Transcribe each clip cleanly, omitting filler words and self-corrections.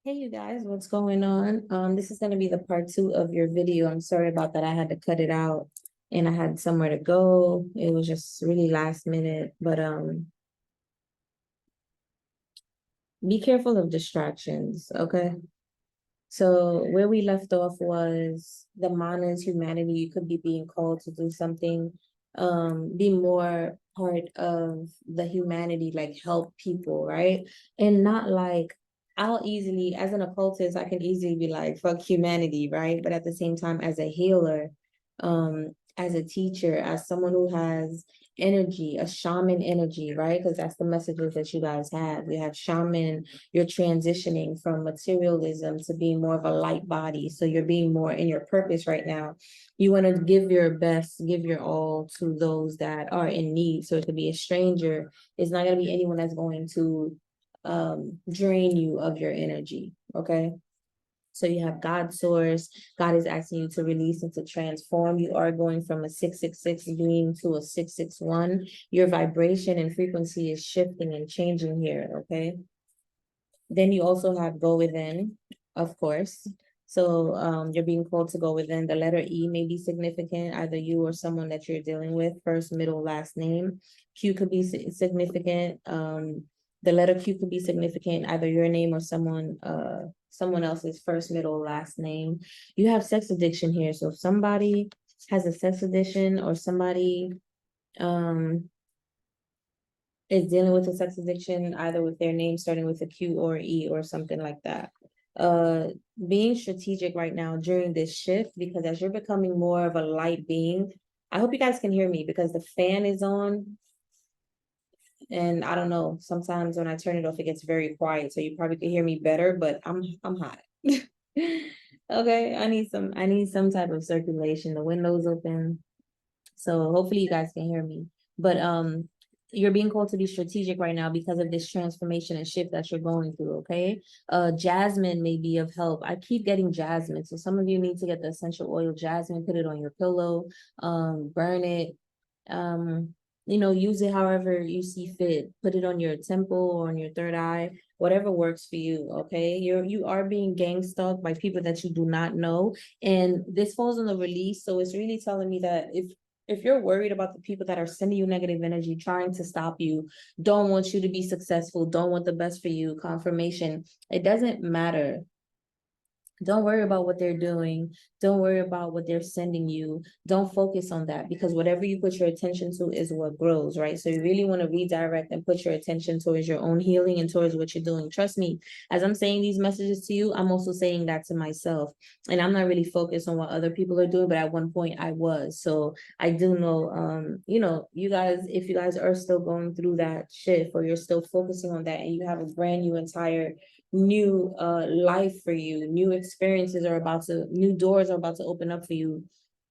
Hey you guys, what's going on? This is gonna be the part two of your video. I'm sorry about that. I had to cut it out and I had somewhere to go. It was just really last minute, but be careful of distractions, okay? So where we left off was the Manas humanity. You could be being called to do something, be more part of the humanity, like help people, right? And not like I'll easily, as an occultist, I can easily be like, fuck humanity, right? But at the same time, as a healer, as a teacher, as someone who has energy, a shaman energy, right? Because that's the messages that you guys have. We have shaman, you're transitioning from materialism to being more of a light body. So you're being more in your purpose right now. You want to give your best, give your all to those that are in need. So it could be a stranger. It's not going to be anyone that's going to drain you of your energy. Okay. So you have God source. God is asking you to release and to transform. You are going from a 666 being to a 661. Your vibration and frequency is shifting and changing here. Okay. Then you also have go within, of course. So you're being called to go within. The letter E may be significant, either you or someone that you're dealing with, first, middle, last name. Q could be significant. The letter Q could be significant, either your name or someone else's first, middle, last name. You have sex addiction here. So if somebody has a sex addiction or somebody um is dealing with a sex addiction, either with their name starting with a Q or E or something like that. Uh, Being strategic right now during this shift, because as you're becoming more of a light being, I hope you guys can hear me because the fan is on. And I don't know, sometimes when I turn it off, it gets very quiet. So you probably could hear me better, but I'm hot. Okay, I need some type of circulation. The window's open. So hopefully you guys can hear me. But you're being called to be strategic right now because of this transformation and shift that you're going through, okay? Jasmine may be of help. I keep getting jasmine. So some of you need to get the essential oil jasmine, put it on your pillow, burn it. Um, use it however you see fit. Put it on your temple or on your third eye, whatever works for you, okay? You are being gang stalked by people that you do not know. And this falls on the release. So it's really telling me that if you're worried about the people that are sending you negative energy, trying to stop you, don't want you to be successful, don't want the best for you, confirmation, it doesn't matter. Don't worry about what they're doing. Don't worry about what they're sending you. Don't focus on that, because whatever you put your attention to is what grows, right? So you really want to redirect and put your attention towards your own healing and towards what you're doing. Trust me, as I'm saying these messages to you, I'm also saying that to myself. And I'm not really focused on what other people are doing, but at one point I was. So I do know, you guys, if you guys are still going through that shift, or you're still focusing on that, and you have a brand new entire new life for you, new experiences are about to, new doors are about to open up for you,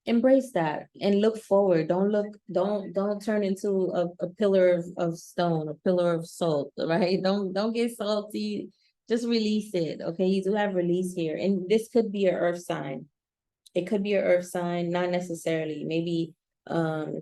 embrace that and look forward. Don't turn into a pillar of stone, a pillar of salt, right? Don't get salty, just release it. Okay, you do have release here, and this could be an earth sign. It could be an earth sign, not necessarily. Maybe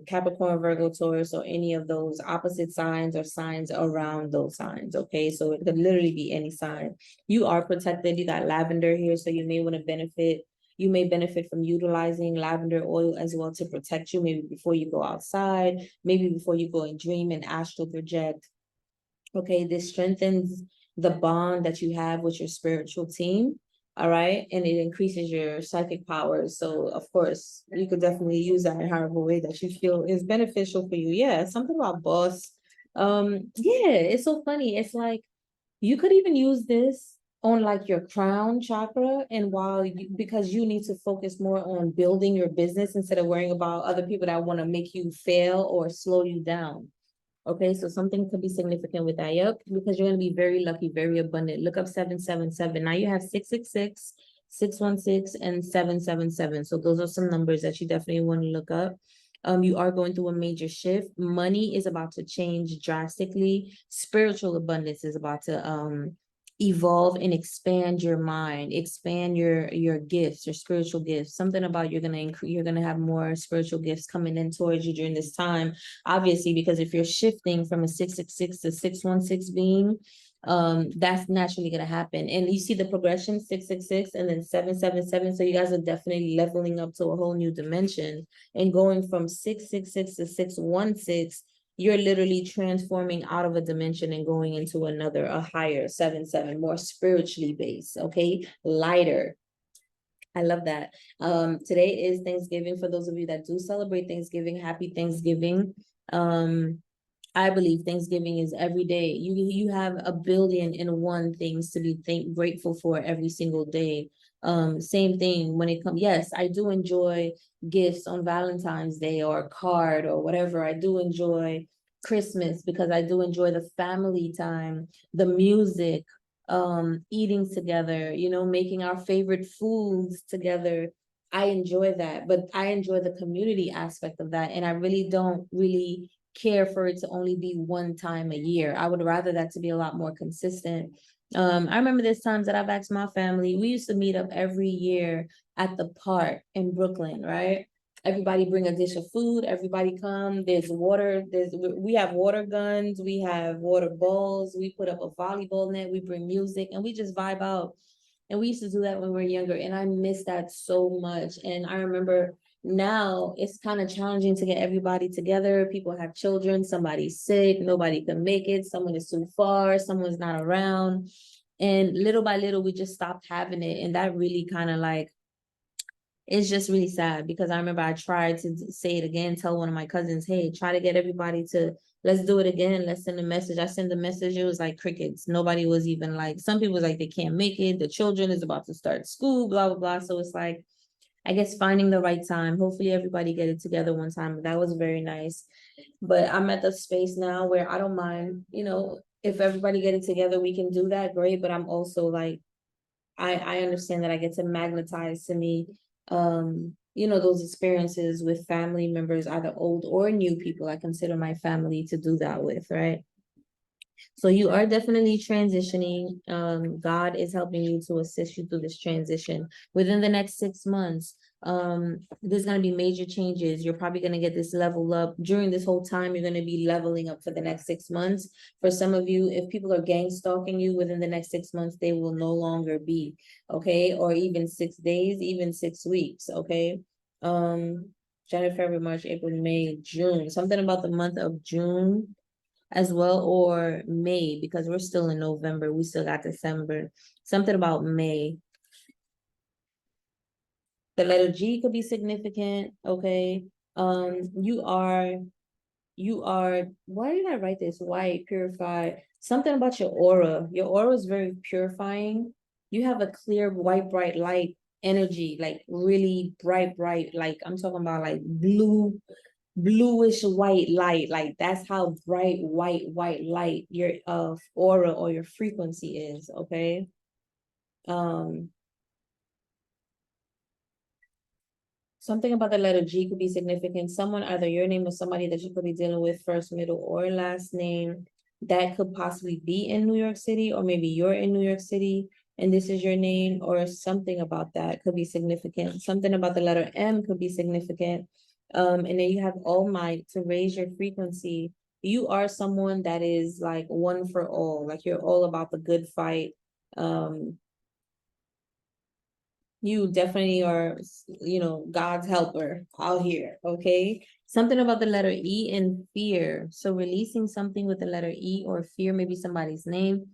Capricorn, Virgo, Taurus, or any of those opposite signs or signs around those signs. Okay, so it could literally be any sign. You are protected. You got lavender here, so you may want to benefit. You may benefit from utilizing lavender oil as well to protect you, maybe before you go outside, maybe before you go and dream and astral project. Okay, this strengthens the bond that you have with your spiritual team. All right, and it increases your psychic powers. So, of course, you could definitely use that in however way that you feel is beneficial for you. Yeah, something about boss. Yeah, it's so funny. It's like you could even use this on like your crown chakra, and because you need to focus more on building your business instead of worrying about other people that want to make you fail or slow you down. Okay, so something could be significant with that. Yep, because you're going to be very lucky, very abundant. Look up 777. Now you have 666, 616, and 777. So those are some numbers that you definitely want to look up. You are going through a major shift. Money is about to change drastically. Spiritual abundance is about to evolve and expand your mind, expand your gifts, your spiritual gifts. Something about you're gonna have more spiritual gifts coming in towards you during this time. Obviously, because if you're shifting from a 666 to 616 being, that's naturally gonna happen. And you see the progression 666 and then 777. So you guys are definitely leveling up to a whole new dimension and going from 666 to 616. You're literally transforming out of a dimension and going into another, a higher 7 7, more spiritually based, okay, lighter. I love that. Today is Thanksgiving. For those of you that do celebrate Thanksgiving, happy Thanksgiving. I believe Thanksgiving is every day. You have a billion and one things to be grateful for every single day. Same thing when it comes. Yes, I do enjoy gifts on Valentine's Day or a card or whatever. I do enjoy Christmas because I do enjoy the family time, the music, eating together, making our favorite foods together. I enjoy that, but I enjoy the community aspect of that. And I really don't really care for it to only be one time a year. I would rather that to be a lot more consistent. I remember there's times that I've asked my family, we used to meet up every year at the park in Brooklyn, right? Everybody bring a dish of food, everybody come, there's water, we have water guns, we have water balls, we put up a volleyball net, we bring music, and we just vibe out. And we used to do that when we were younger, and I miss that so much. And I remember now it's kind of challenging to get everybody together. People have children, somebody's sick, nobody can make it, someone is too far, someone's not around. And little by little, we just stopped having it. And that really kind of like, it's just really sad because I remember I tried to say it again, tell one of my cousins, hey, try to get everybody to, let's do it again. Let's send a message. I sent the message. It was like crickets. Nobody was even like, some people was like, they can't make it. The children is about to start school, blah, blah, blah. So it's like, I guess finding the right time. Hopefully everybody get it together one time. That was very nice. But I'm at the space now where I don't mind, if everybody get it together, we can do that. Great. But I'm also like, I understand that I get to magnetize to me, those experiences with family members, either old or new people. I consider my family to do that with, right? So you are definitely transitioning. God is helping you to assist you through this transition. Within the next 6 months, there's going to be major changes. You're probably going to get this level up. During this whole time, you're going to be leveling up for the next 6 months. For some of you, if people are gang stalking you within the next 6 months, they will no longer be, okay? Or even 6 days, even 6 weeks, okay? January, February, March, April, May, June. Something about the month of June as well, or May, because we're still in November. We still got December. Something about May. The letter G could be significant, okay? You are, why did I write this? White, purified. Something about your aura. Your aura is very purifying. You have a clear, white, bright light energy, like really bright, like I'm talking about like bluish white light. Like that's how bright white light your aura or your frequency is, okay? Something about the letter G could be significant. Someone, either your name or somebody that you could be dealing with, first, middle, or last name, that could possibly be in New York City, or maybe you're in New York City and this is your name, or something about that could be significant. Something about the letter M could be significant. And then you have All Might to raise your frequency. You are someone that is like one for all, like you're all about the good fight. You definitely are, God's helper out here, okay? Something about the letter E and fear. So releasing something with the letter E or fear, maybe somebody's name.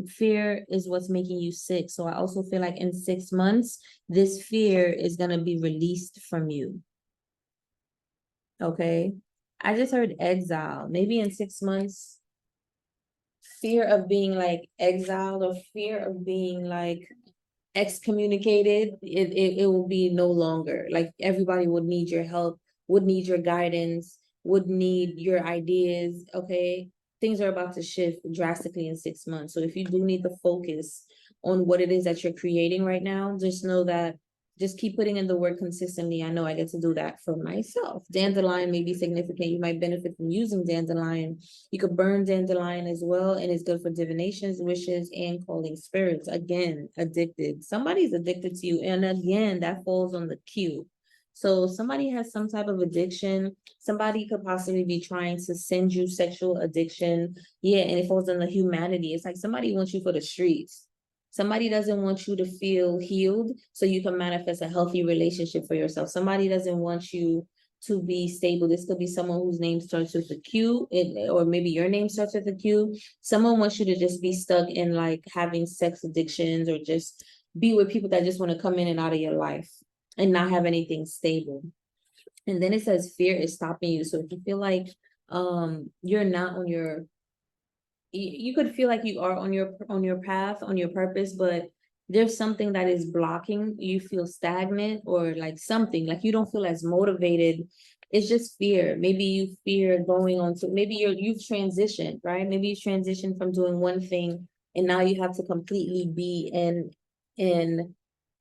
Fear is what's making you sick. So I also feel like in 6 months, this fear is gonna be released from you, okay? I just heard exile. Maybe in 6 months, fear of being like exiled or fear of being like excommunicated, it will be no longer. Like everybody would need your help, would need your guidance, would need your ideas, okay? Things are about to shift drastically in 6 months. So if you do need to focus on what it is that you're creating right now, just know that, just keep putting in the work consistently. I know I get to do that for myself. Dandelion may be significant. You might benefit from using dandelion. You could burn dandelion as well, and it's good for divinations, wishes, and calling spirits. Again, addicted. Somebody's addicted to you. And again, that falls on the cue. So somebody has some type of addiction. Somebody could possibly be trying to send you sexual addiction. Yeah, and it falls on the humanity. It's like somebody wants you for the streets. Somebody doesn't want you to feel healed so you can manifest a healthy relationship for yourself. Somebody doesn't want you to be stable. This could be someone whose name starts with a Q, or maybe your name starts with a Q. Someone wants you to just be stuck in like having sex addictions, or just be with people that just want to come in and out of your life and not have anything stable. And then it says fear is stopping you. So if you feel like you're not on your, you could feel like you are on your path, on your purpose, but there's something that is blocking, you feel stagnant, or like something like you don't feel as motivated. It's just fear. Maybe you fear going on to, maybe you've transitioned, right? Maybe you transitioned from doing one thing and now you have to completely be in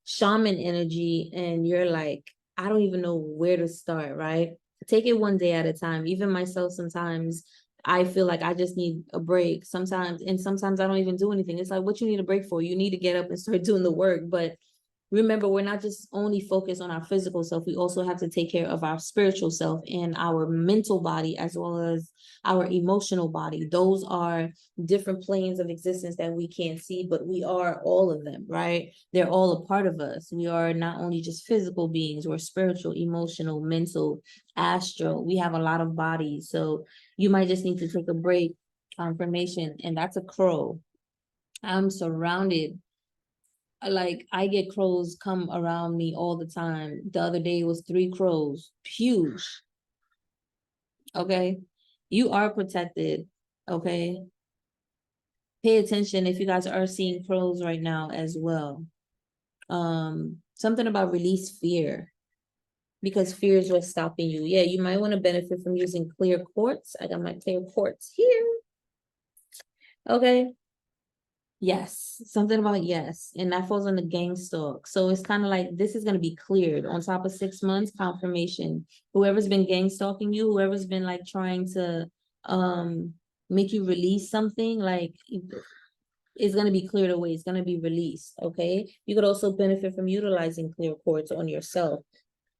shaman energy, and you're like, I don't even know where to start, right? Take it one day at a time. Even myself, sometimes I feel like I just need a break sometimes, and sometimes I don't even do anything. It's like, what you need a break for? You need to get up and start doing the work. But remember, we're not just only focused on our physical self. We also have to take care of our spiritual self and our mental body, as well as our emotional body. Those are different planes of existence that we can't see, but we are all of them, right? They're all a part of us. We are not only just physical beings, we're spiritual, emotional, mental, astral. We have a lot of bodies. So you might just need to take a break. Confirmation, and that's a crow. I'm surrounded, like I get crows come around me all the time. The other day it was 3 crows, huge. Okay, you are protected. Okay, pay attention if you guys are seeing crows right now as well. Something about release fear, because fear is what's stopping you. Yeah, you might want to benefit from using clear quartz. I got my clear quartz here. Okay. Yes, something about yes, and that falls on the gang stalk. So it's kind of like this is going to be cleared on top of 6 months confirmation. Whoever's been gang stalking you, whoever's been like trying to um make you release something, like it's going to be cleared away. It's going to be released. Okay, you could also benefit from utilizing clear quartz on yourself.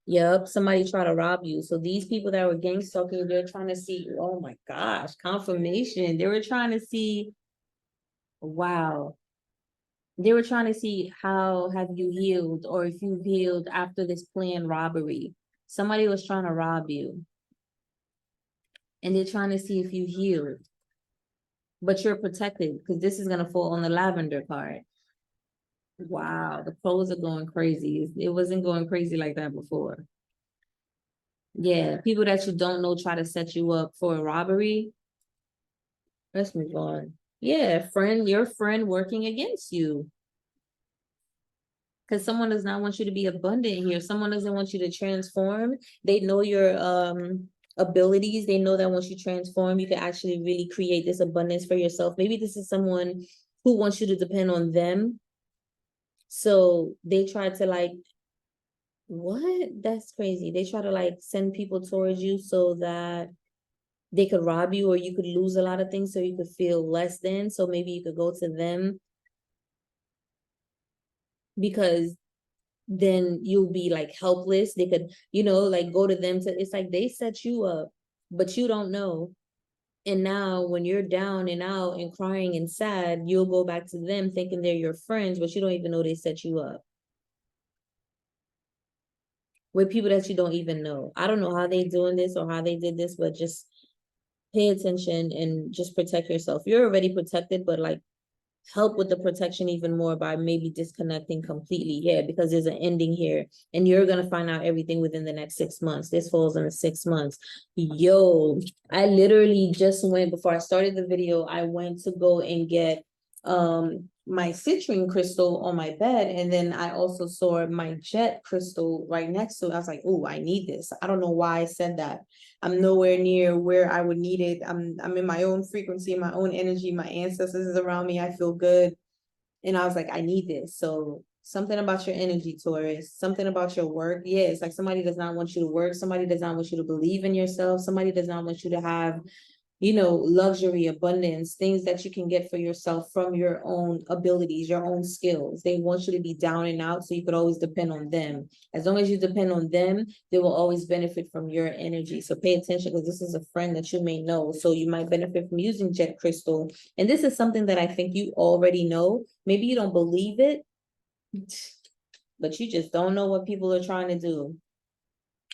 Yep, somebody try to rob you. So these people that were gang stalking, they're trying to see. Oh my gosh, confirmation. They were trying to see. Wow. They were trying to see how have you healed, or if you've healed after this planned robbery. Somebody was trying to rob you, and they're trying to see if you healed, but you're protected because this is going to fall on the lavender card. Wow, the pros are going crazy. It wasn't going crazy like that before. Yeah, people that you don't know try to set you up for a robbery. Let's move on. Yeah, your friend working against you. Because someone does not want you to be abundant here. Someone doesn't want you to transform. They know your abilities. They know that once you transform, you can actually really create this abundance for yourself. Maybe this is someone who wants you to depend on them. So they try to like, what? That's crazy. They try to like send people towards you so that they could rob you, or you could lose a lot of things so you could feel less than. So maybe you could go to them, because then you'll be like helpless. They could, like go to them to, it's like they set you up, but you don't know. And now when you're down and out and crying and sad, you'll go back to them thinking they're your friends, but you don't even know they set you up with people that you don't even know. I don't know how they doing this or how they did this, but just pay attention and just protect yourself. You're already protected, but like help with the protection even more by maybe disconnecting completely. Yeah, because there's an ending here, and you're gonna find out everything within the next 6 months. This falls in the 6 months. Yo, I literally just went, before I started the video, I went to go and get my citrine crystal on my bed, and then I also saw my jet crystal right next to it. I was like, oh, I need this. I don't know why I said that. I'm nowhere near where I would need it. I'm in my own frequency, my own energy. My ancestors is around me. I feel good. And I was like, I need this. So something about your energy, Taurus, something about your work. Yeah, it's like somebody does not want you to work. Somebody does not want you to believe in yourself. Somebody does not want you to have luxury, abundance, things that you can get for yourself from your own abilities, your own skills. They want you to be down and out so you could always depend on them. As long as you depend on them, they will always benefit from your energy. So pay attention, because this is a friend that you may know. So you might benefit from using jet crystal. And this is something that I think you already know. Maybe you don't believe it, but you just don't know what people are trying to do.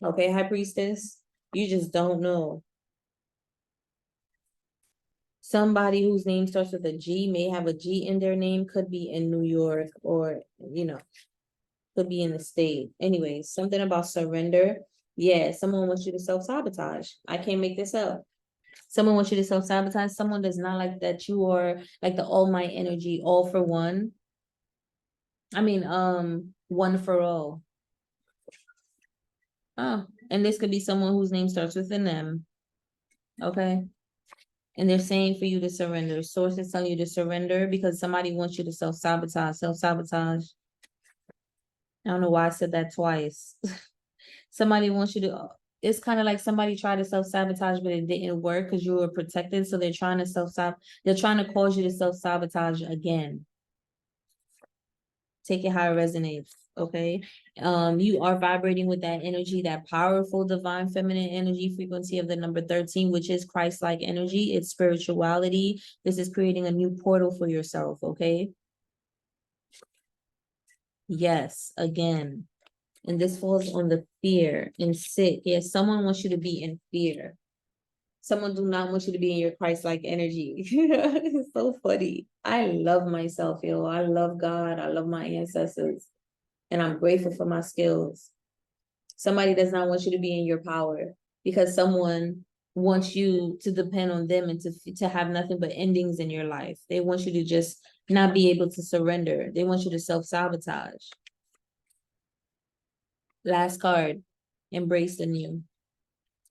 Okay, High Priestess? You just don't know. Somebody whose name starts with a G may have a G in their name, could be in New York, or, could be in the state. Anyways, something about surrender. Yeah, someone wants you to self-sabotage. I can't make this up. Someone wants you to self-sabotage. Someone does not like that you are like the all might energy, all for one. I mean, one for all. Oh, and this could be someone whose name starts with an M. Okay. And they're saying for you to surrender. Sources tell you to surrender because somebody wants you to self-sabotage. Self-sabotage. I don't know why I said that twice. Somebody wants you to, it's kind of like somebody tried to self-sabotage, but it didn't work because you were protected. So they're trying to they're trying to cause you to self-sabotage again. Take it how it resonates. Okay. You are vibrating with that energy, that powerful divine feminine energy frequency of the number 13, which is Christ-like energy. It's spirituality. This is creating a new portal for yourself. Okay. Yes, again. And this falls on the fear and sick. Yes, someone wants you to be in fear. Someone do not want you to be in your Christ-like energy. It's so funny. I love myself, yo. I love God. I love my ancestors. And I'm grateful for my skills. Somebody does not want you to be in your power because someone wants you to depend on them and to have nothing but endings in your life. They want you to just not be able to surrender. They want you to self-sabotage. Last card, embrace the new.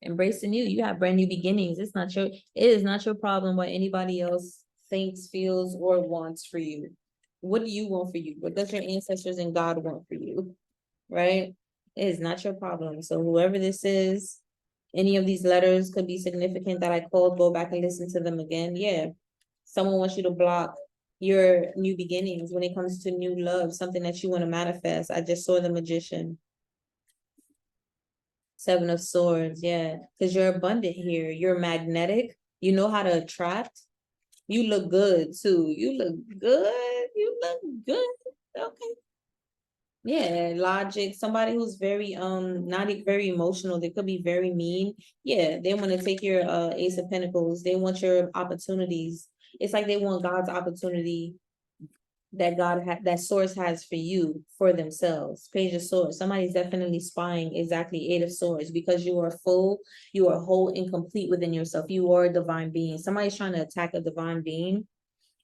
Embrace the new. You have brand new beginnings. It is not your problem what anybody else thinks, feels, or wants for you. What do you want for you? What does your ancestors and God want for you? Right? It is not your problem. So whoever this is, any of these letters could be significant that I called. Go back and listen to them again. Yeah. Someone wants you to block your new beginnings when it comes to new love, something that you want to manifest. I just saw the Magician. 7 of Swords, yeah. Because you're abundant here. You're magnetic. You know how to attract. You look good too. You look good. You look good. Okay. Yeah, logic. Somebody who's very not very emotional. They could be very mean. Yeah, they want to take your Ace of Pentacles. They want your opportunities. It's like they want God's opportunity that that source has for you for themselves. Page of Swords. Somebody's definitely spying exactly 8 of Swords because you are full, you are whole and complete within yourself. You are a divine being. Somebody's trying to attack a divine being.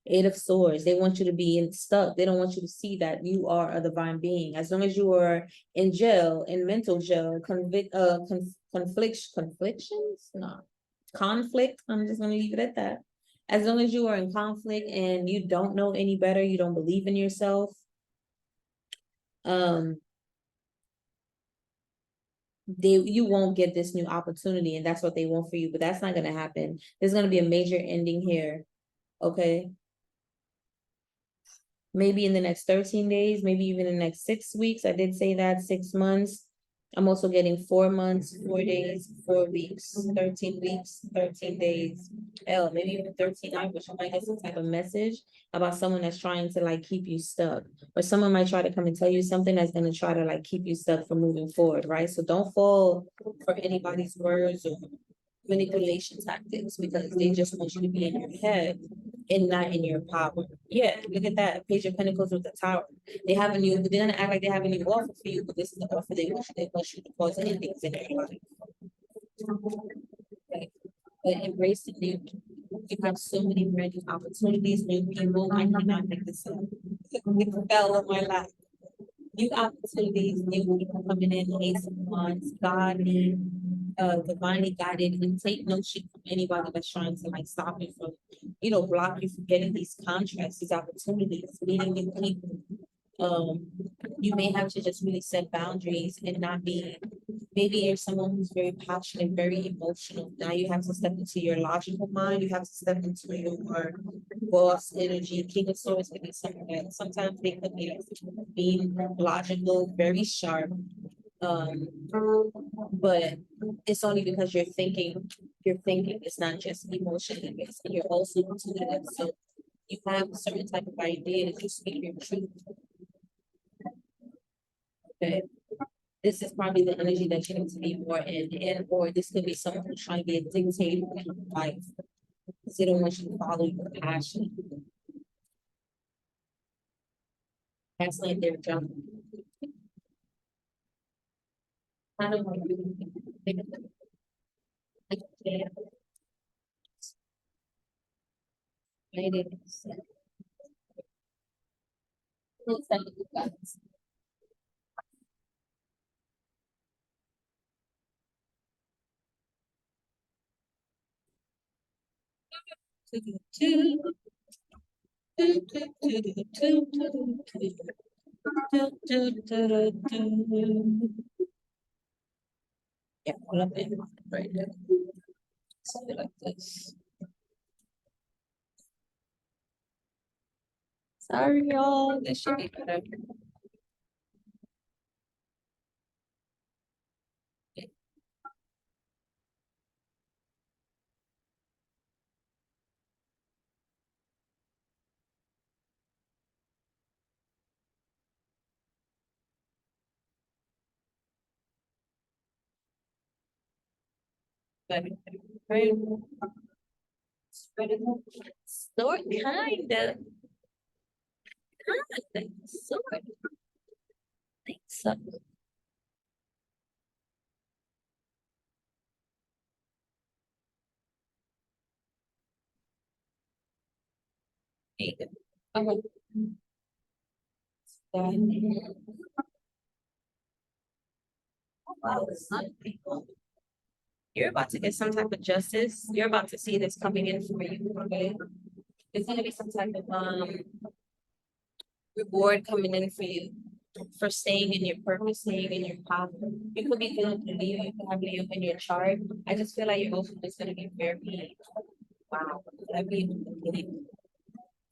8 of Swords. They want you to be stuck. They don't want you to see that you are a divine being. As long as you are in jail, in mental jail, conflictions? No. Conflict. I'm just gonna leave it at that. As long as you are in conflict and you don't know any better, you don't believe in yourself, you won't get this new opportunity, and that's what they want for you, but that's not gonna happen. There's gonna be a major ending here. Okay. Maybe in the next 13 days, maybe even in the next 6 weeks. I did say that 6 months. I'm also getting 4 months, 4 days, 4 weeks, 13 weeks, 13 days. Hell, maybe even 13 hours. You might get some type of message about someone that's trying to like keep you stuck. Or someone might try to come and tell you something that's gonna try to like keep you stuck from moving forward, right? So don't fall for anybody's words or manipulation tactics because they just want you to be in your head and not in your power. Yeah, look at that. Page of Pentacles with the Tower. They have a new, they're gonna act like they have a new offer for you, but this is the offer they want you to cause endings in your life. Okay. But embrace the new. You have so many brand new opportunities, new people. I cannot make this up. It fell on my lap. New opportunities, new people coming in, Ace of Wands, godly, divinely guided, and take no shit from anybody that's trying to like stop you from, block you from getting these contracts, these opportunities, meeting new people. You may have to just really set boundaries and not be Maybe you're someone who's very passionate, very emotional. Now you have to step into your logical mind. You have to step into your boss energy. King of Swords could be someone that sometimes they could be being logical, very sharp. Um, but it's only because you're thinking. You're thinking. It's not just emotionally based. You're also intuitive. So you have a certain type of idea that you speak your truth. Okay. This is probably the energy that you need to be more in, and or this could be someone who's trying to be a dictator in your life because they don't want you to follow your passion. That's like their job. I don't want to be yeah, all of them right there. Something like this. Sorry, y'all. This should be better. Better. Right. Sort kinda. Sort. Think so. Okay. Wow, some people. You're about to get some type of justice. You're about to see this coming in for you. Okay. There's gonna be some type of reward coming in for you for staying in your purpose, staying in your path. You could be feeling to Leo, you could have Leo in your chart. I just feel like your emotion is gonna be very wow. I'd be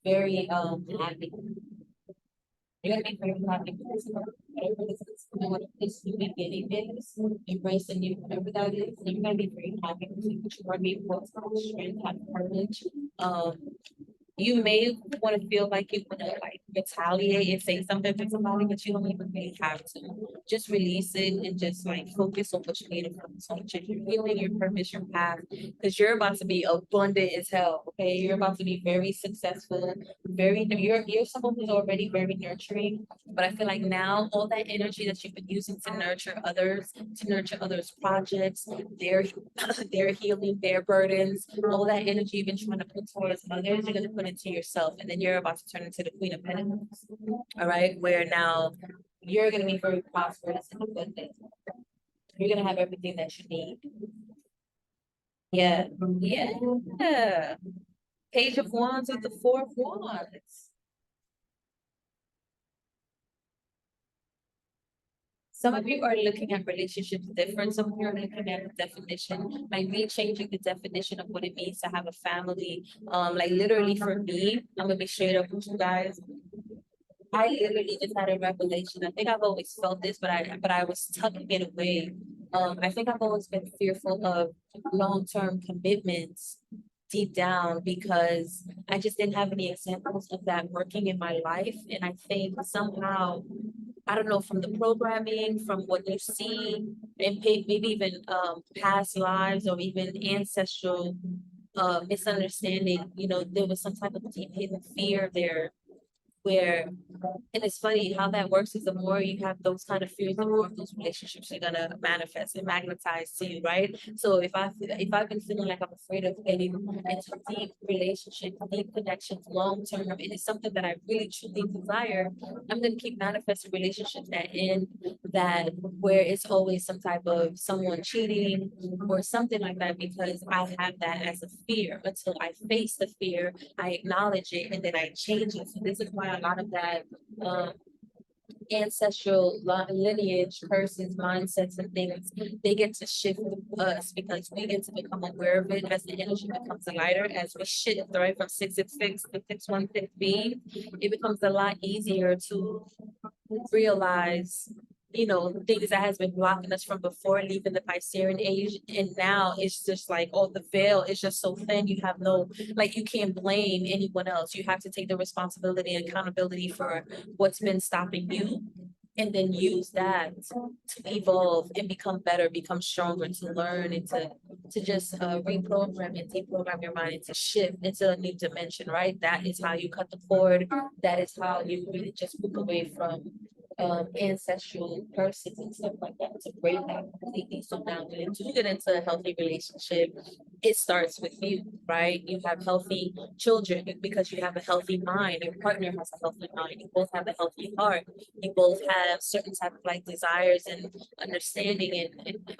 very happy. You're gonna be very happy because whatever this new beginning is, embracing you, whatever that is, you're gonna be very happy because you are being able to have strength, have courage. Um, you may want to feel like you want to like retaliate and say something to somebody, but you don't even really have to. Just release it and just like focus on what you need to focus on, what you're healing, your purpose, your path, because you're about to be abundant as hell. Okay, you're about to be very successful, very. You're someone who's already very nurturing, but I feel like now all that energy that you've been using to nurture others' projects, their their healing, their burdens, all that energy you've been trying to put towards others, you're gonna put into yourself, and then you're about to turn into the Queen of Pentacles. All right, where now you're gonna be very prosperous and abundant. You're gonna have everything that you need. Yeah, yeah. Page of Wands with the Four of Wands. Some of you are looking at relationships different. Some of you are looking at the definition, like me changing the definition of what it means to have a family. Like literally for me, I'm gonna be straight up with you guys. I literally just had a revelation. I think I've always felt this, but I was tucking it away. I think I've always been fearful of long-term commitments deep down because I just didn't have any examples of that working in my life. And I think somehow, I don't know, from the programming, from what you see, and maybe even past lives or even ancestral misunderstanding, there was some type of deep hidden fear there where and it's funny how that works is the more you have those kind of fears, the more of those relationships are gonna manifest and magnetize to you, right? So if I've been feeling like I'm afraid of getting into deep relationships, deep connections, long term, and it's something that I really truly desire, I'm gonna keep manifesting relationships that end that where it's always some type of someone cheating or something like that because I have that as a fear until I face the fear, I acknowledge it, and then I change it. So this is why a lot of that um, ancestral lineage, curses, mindsets, and things, they get to shift us because we get to become aware of it as the energy becomes lighter, as we shift, right, from 666 to 616 being, it becomes a lot easier to realize, things that has been blocking us from before leaving the Piscean age. And now it's just like, oh, the veil is just so thin. You have no, like, you can't blame anyone else. You have to take the responsibility and accountability for what's been stopping you. And then use that to evolve and become better, become stronger, to learn and to just reprogram and deprogram your mind and to shift into a new dimension, right? That is how you cut the cord. That is how you really just move away from ancestral curses and stuff like that, to break that completely. So now when you do get into a healthy relationship, it starts with you, right? You have healthy children because you have a healthy mind. Your partner has a healthy mind. You both have a healthy heart. You both have certain type of like desires and understanding and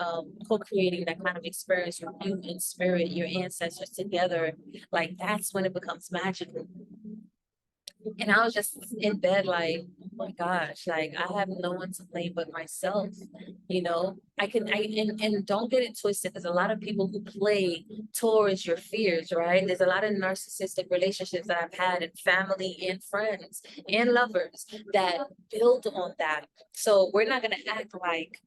co-creating that kind of experience with you in spirit, your ancestors together. Like that's when it becomes magical. And I was just in bed like, oh my gosh, like I have no one to blame but myself. And don't get it twisted. There's a lot of people who play towards your fears, right? There's a lot of narcissistic relationships that I've had in family and friends and lovers that build on that. So we're not gonna act like,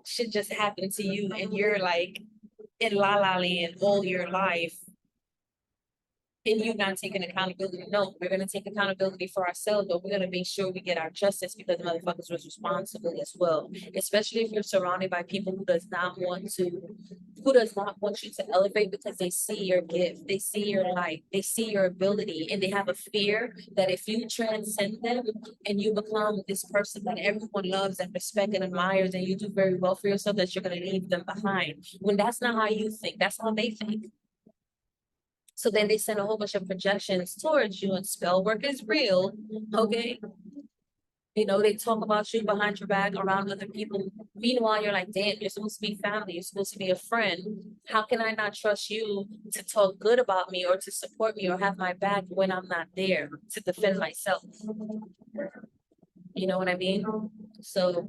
shit just happened to you and you're like in la la land all your life and you not taking accountability. No, we're gonna take accountability for ourselves, but we're gonna make sure we get our justice because motherfuckers was responsible as well. Especially if you're surrounded by people who does not want you to elevate because they see your gift, they see your light, they see your ability, and they have a fear that if you transcend them and you become this person that everyone loves and respects and admires, and you do very well for yourself, that you're gonna leave them behind. When that's not how you think, that's how they think. So then they send a whole bunch of projections towards you, and spell work is real. Okay. They talk about you behind your back around other people. Meanwhile, you're like, damn, you're supposed to be family. You're supposed to be a friend. How can I not trust you to talk good about me or to support me or have my back when I'm not there to defend myself? You know what I mean? So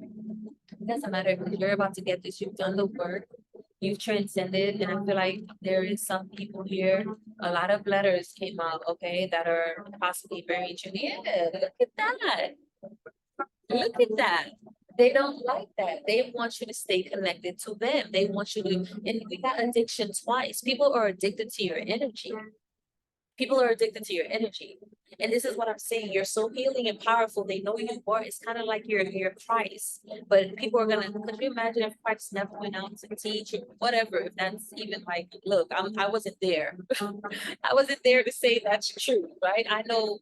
it doesn't matter because you're about to get this. You've done the work. You've transcended, and I feel like there is some people here. A lot of letters came out, okay, that are possibly very true. Yeah, look at that. Look at that. They don't like that. They want you to stay connected to them. They want you to, and we got addiction twice. People are addicted to your energy. People are addicted to your energy. And this is what I'm saying. You're so healing and powerful. They know you are. It's kind of like your Christ. But people are gonna, could you imagine if Christ never went out to teach or whatever? If that's even like, look, I wasn't there. I wasn't there to say that's true, right? I know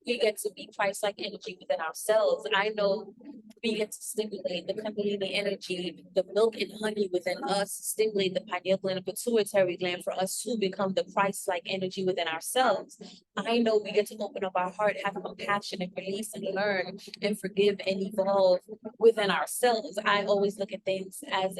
we get to be Christ-like energy within ourselves. I know we get to stimulate the Kundalini energy, the milk and honey within us, stimulate the pineal gland and pituitary gland for us to become the Christ-like energy within ourselves. I know we get to open up our heart, have compassion and release and learn and forgive and evolve within ourselves. I always look at things as,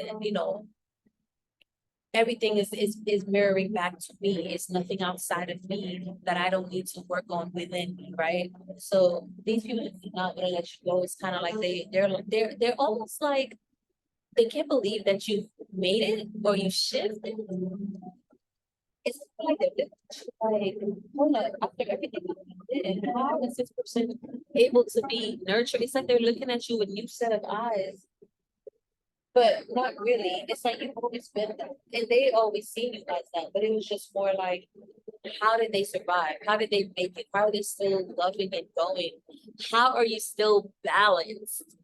everything is mirroring back to me. It's nothing outside of me that I don't need to work on within me, right? So these people do not want to let you go. It's kind of like they're almost like they can't believe that you made it or you shifted. It's like they're like, hold up, after everything you did, how is this person able to be nurtured? It's like they're looking at you with new set of eyes. But not really. It's like you've always been that. And they always seen you as that. But it was just more like, how did they survive? How did they make it? How are they still loving and going? How are you still balanced?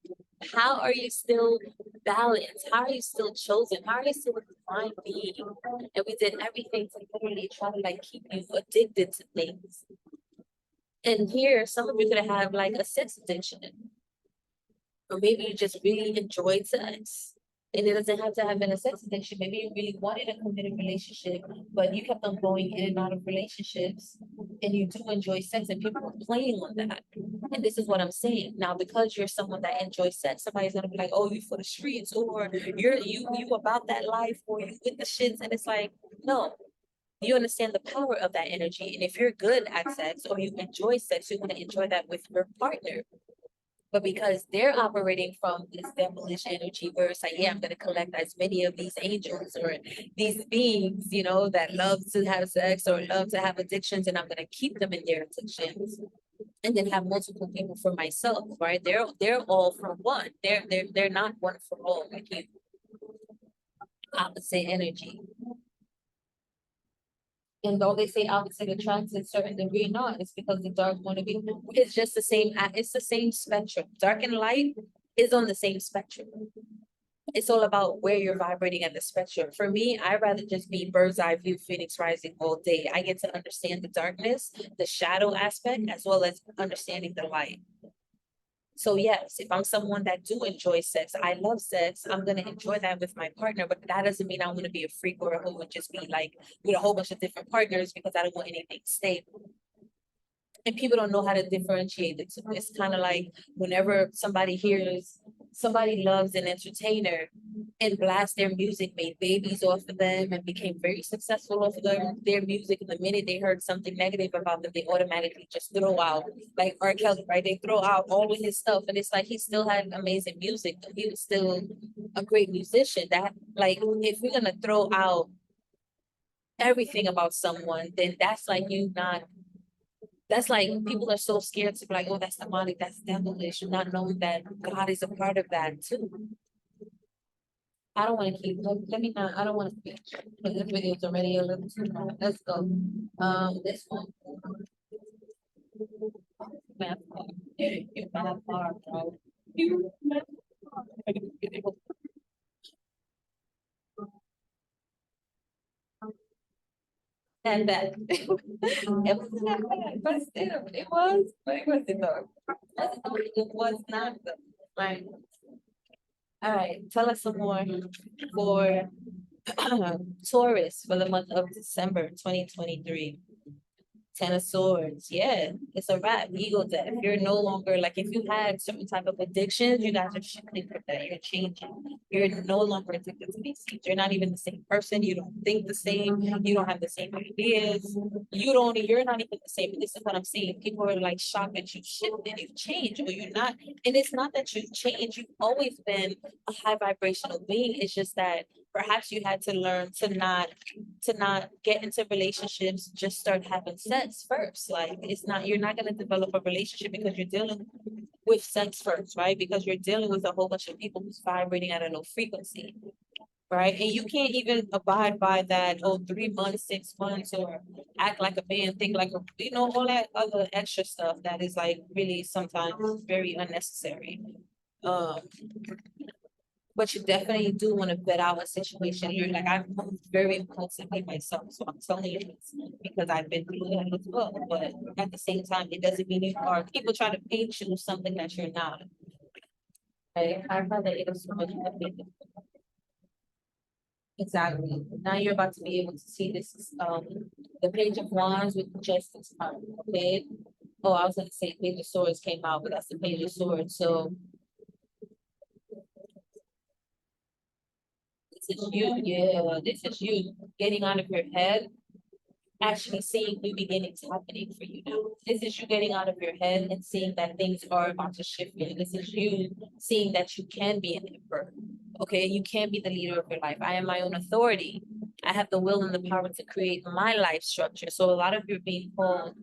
How are you still balanced? How are you still chosen? How are you still a divine being? And we did everything to literally try to like keep you addicted to things. And here, some of you could have like a sex addiction. Or maybe you just really enjoyed sex. And it doesn't have to have been a sex addiction. Maybe you really wanted a committed relationship, but you kept on going in and out of relationships and you do enjoy sex and people are playing on that. And this is what I'm saying. Now, because you're someone that enjoys sex, somebody's gonna be like, oh, you for the streets, or you about that life, or you with the shits. And it's like, no, you understand the power of that energy. And if you're good at sex or you enjoy sex, you're gonna enjoy that with your partner. But because they're operating from this devilish energy where it's like, yeah, I'm gonna collect as many of these angels or these beings, you know, that love to have sex or love to have addictions, and I'm gonna keep them in their addictions and then have multiple people for myself, right? They're all for one. They're not one for all. Like you opposite energy. And though they say opposite attracts to a certain degree, not, it's because the dark want to be, it's just the same, it's the same spectrum. Dark and light is on the same spectrum. It's all about where you're vibrating at the spectrum. For me, I'd rather just be bird's eye view, Phoenix rising all day. I get to understand the darkness, the shadow aspect, as well as understanding the light. So yes, if I'm someone that do enjoy sex, I love sex, I'm gonna enjoy that with my partner, but that doesn't mean I'm gonna be a freak or a hoe and just be like with a whole bunch of different partners because I don't want anything stable. And people don't know how to differentiate it. So it's kind of like whenever somebody loves an entertainer and blast their music, made babies off of them, and became very successful off of their music. And the minute they heard something negative about them, they automatically just throw out, like R. Kelly, right? They throw out all of his stuff, and it's like he still had amazing music. But he was still a great musician. That, like, if we're gonna throw out everything about someone, then that's like you not. That's like people are so scared to be like, oh, that's demonic, that's devilish, not knowing that God is a part of that too. I don't want to keep. Let me not. I don't want to speak because this video is already a little too long. Let's go. This one. Math bar. You math bar, bro. You math bar. And that it wasn't that bad, but still, it was. But it wasn't though. It was not though. Right. All right. Tell us some more for Taurus for the month of December 2023. Ten of Swords. Yeah, it's a wrap. Ego death. You're no longer like if you had certain type of addictions, you guys are shifting from that. You're changing. You're no longer addicted to these things. You're not even the same person. You don't think the same. You don't have the same ideas. You're not even the same. This is what I'm saying. People are like shocked that you've shifted, you've changed, or you're not. And it's not that you've changed. You've always been a high vibrational being. It's just that perhaps you had to learn to not get into relationships, just start having sex first. Like it's not, you're not going to develop a relationship because you're dealing with sex first, right? Because you're dealing with a whole bunch of people who's vibrating at a low frequency, right? And you can't even abide by that, oh, 3 months, 6 months, or act like a man, think like a, all that other extra stuff that is like really sometimes very unnecessary. Um, but you definitely do want to vet out a situation. You're like, I've moved very impulsively myself. So I'm telling you this because I've been through that as well. But at the same time, it doesn't mean you are. People try to paint you something that you're not. Right? I find that it is so much better. Exactly. Now you're about to be able to see this the page of wands with justice card. Okay. Oh, I was gonna say page of swords came out, but that's the page of swords. So this is you, yeah. This is you getting out of your head, actually seeing new beginnings happening for you now. This is you getting out of your head and seeing that things are about to shift for you. This is you seeing that you can be an emperor. Okay, you can be the leader of your life. I am my own authority. I have the will and the power to create my life structure. So a lot of you are being called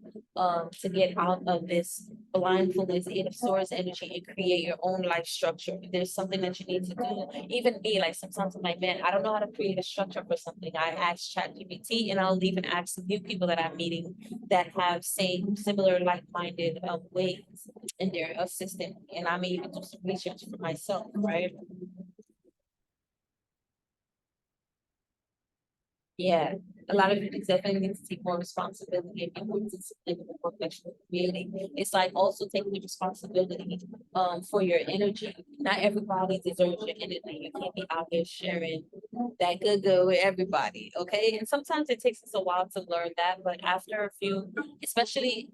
to get out of this blindfoldness, Eight of Swords energy, and create your own life structure. There's something that you need to do. Even me, like sometimes I'm like, man, I don't know how to create a structure for something. I ask ChatGPT, and I'll even ask a few people that I'm meeting that have same similar like-minded ways in their assistant, and I may even do some research for myself, right? Yeah, a lot of it is definitely need to take more responsibility and be more disciplined in the work that you're creating. It's like also taking the responsibility for your energy. Not everybody deserves your energy. You can't be out there sharing that good with everybody. Okay. And sometimes it takes us a while to learn that, but after a few, especially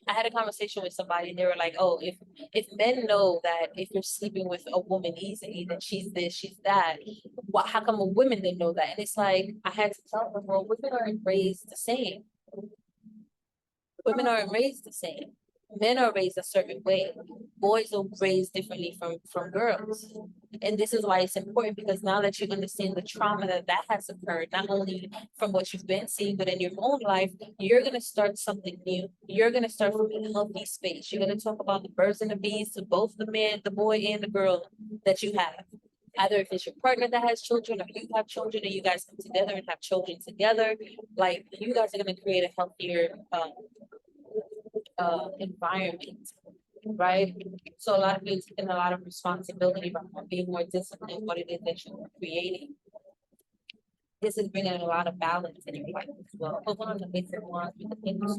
I had a conversation with somebody and they were like, oh, if men know that if you're sleeping with a woman easily, that she's this, she's that, how come women didn't know that? And it's like I had to tell them, well, women aren't raised the same. Women aren't raised the same. Men are raised a certain way. boys are raised differently from girls. And this is why it's important, because now that you understand the trauma that has occurred, not only from what you've been seeing, but in your own life, you're going to start something new. You're going to start from a healthy space. You're going to talk about the birds and the bees to both the man, the boy, and the girl that you have. Either if it's your partner that has children, or you have children, and you guys come together and have children together, like you guys are going to create a healthier environment, right? So a lot of you taking a lot of responsibility about being more disciplined in what it is that you're creating. This is bringing a lot of balance in your life as well. But one of the basic ones with the things.